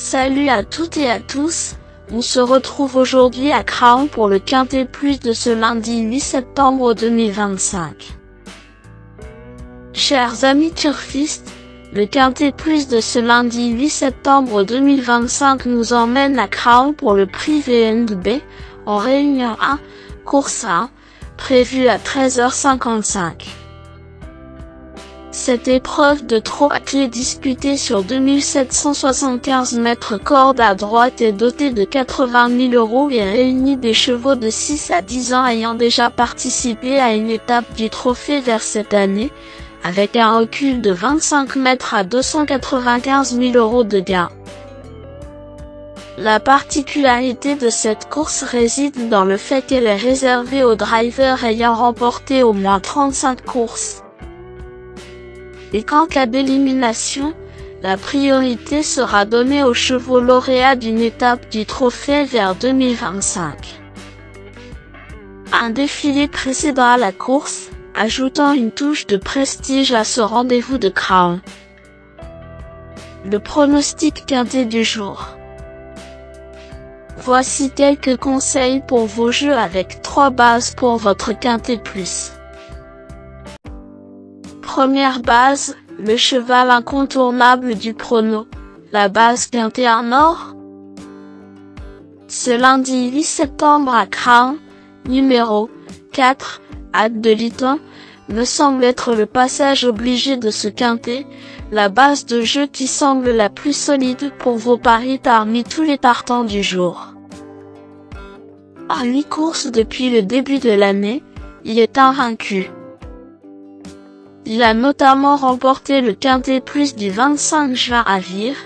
Salut à toutes et à tous, on se retrouve aujourd'hui à Craon pour le Quintet Plus de ce lundi 8 septembre 2025. Chers amis turfistes, le Quintet Plus de ce lundi 8 septembre 2025 nous emmène à Craon pour le prix VNB, en Réunion 1, course 1, prévue à 13h55. Cette épreuve de trot à clé disputée sur 2775 mètres corde à droite est dotée de 80 000 € et réunit des chevaux de 6 à 10 ans ayant déjà participé à une étape du trophée vert cette année, avec un recul de 25 mètres à 295 000 € de gain. La particularité de cette course réside dans le fait qu'elle est réservée aux drivers ayant remporté au moins 35 courses. Et qu'en cas d'élimination, la priorité sera donnée aux chevaux lauréats d'une étape du trophée vers 2025. Un défilé précédera la course, ajoutant une touche de prestige à ce rendez-vous de Craon. Le pronostic quintet du jour. Voici quelques conseils pour vos jeux avec 3 bases pour votre quintet plus. Première base, le cheval incontournable du prono, la base quintet en or. Ce lundi 8 septembre à Craon, numéro 4, Hâte de Liton, me semble être le passage obligé de ce quintet, la base de jeu qui semble la plus solide pour vos paris parmi tous les partants du jour. En 8 courses depuis le début de l'année, il est invaincu. Il a notamment remporté le Quintet Plus du 25 juin à Vire,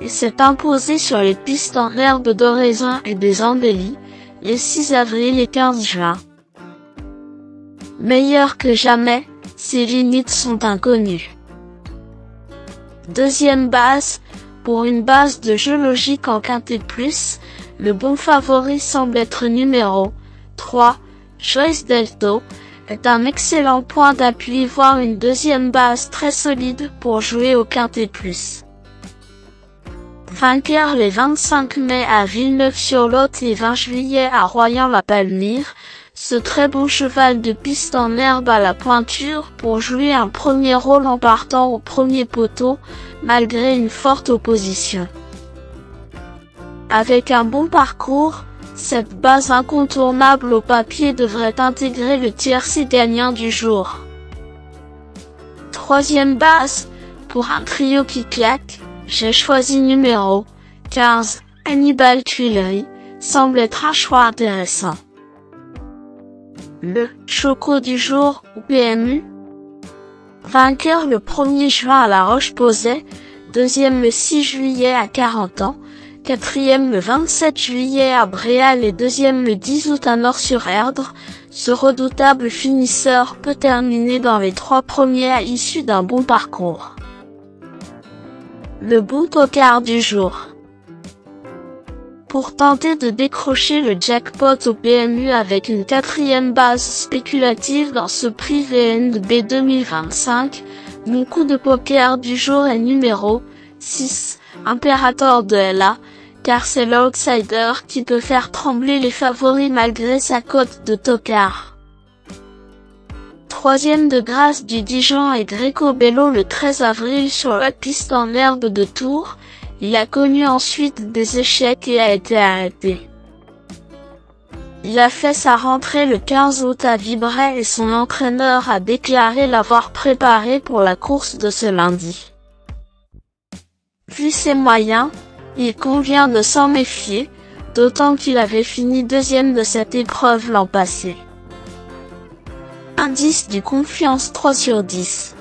et s'est imposé sur les pistes en herbe d'Oraison et des Andélies, les 6 avril et 15 juin. Meilleur que jamais, ses limites sont inconnues. Deuxième base, pour une base de jeu logique en Quintet Plus, le bon favori semble être numéro 3, Choice Delto, est un excellent point d'appui voire une deuxième base très solide pour jouer au Quintet Plus. Vainqueur les 25 mai à Villeneuve-sur-Lot et 20 juillet à Royan-la-Palmyre, ce très bon cheval de piste en herbe a la pointure pour jouer un premier rôle en partant au premier poteau, malgré une forte opposition. Avec un bon parcours, cette base incontournable au papier devrait intégrer le tiercé gagnant du jour. Troisième base, pour un trio qui claque, j'ai choisi numéro 15, Hannibal Tuileries, semble être un choix intéressant. Le Choco du jour, ou PMU. Vainqueur le 1er juin à La Roche-Posay, deuxième le 6 juillet à 40 ans, quatrième le 27 juillet à Bréal et deuxième le 10 août à Nord-sur-Erdre, ce redoutable finisseur peut terminer dans les 3 premiers à l'issue d'un bon parcours. Le bon tocard du jour. Pour tenter de décrocher le jackpot au PMU avec une 4e base spéculative dans ce prix VNB 2025, mon coup de poker du jour est numéro 6, Imperator de LA, car c'est l'outsider qui peut faire trembler les favoris malgré sa cote de tocard. Troisième de grâce du Dijon et Greco Bello le 13 avril sur la piste en herbe de Tours, il a connu ensuite des échecs et a été arrêté. Il a fait sa rentrée le 15 août à Vibray et son entraîneur a déclaré l'avoir préparé pour la course de ce lundi. Vu ses moyens, il convient de s'en méfier, d'autant qu'il avait fini deuxième de cette épreuve l'an passé. Indice du confiance 3 sur 10.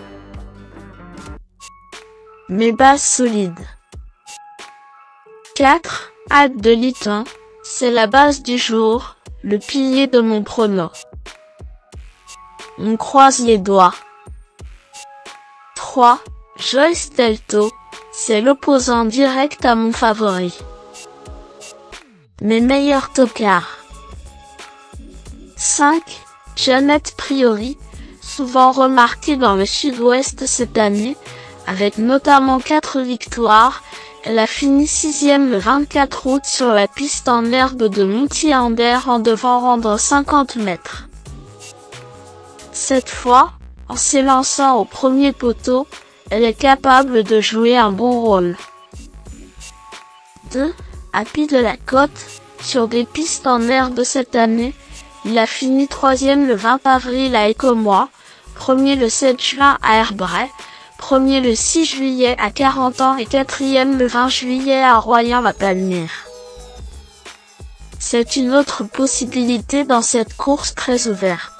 Mes bases solides. 4, Hâte de Liton, c'est la base du jour, le pilier de mon prono. On croise les doigts. 3, Choice Delto, c'est l'opposant direct à mon favori. Mes meilleurs tocards. 5, Jeannette Priori, souvent remarquée dans le sud-ouest cette année, avec notamment 4 victoires, Elle a fini 6e le 24 août sur la piste en herbe de Montier-Ander en devant rendre 50 mètres. Cette fois, en s'élançant au premier poteau, elle est capable de jouer un bon rôle. 2. Happy de la Côte. Sur des pistes en herbe cette année, il a fini 3e le 20 avril à Écomois, 1er le 7 juin à Herbray, 1er le 6 juillet à 40 ans et 4e le 20 juillet à Royan-la-Palmyre. C'est une autre possibilité dans cette course très ouverte.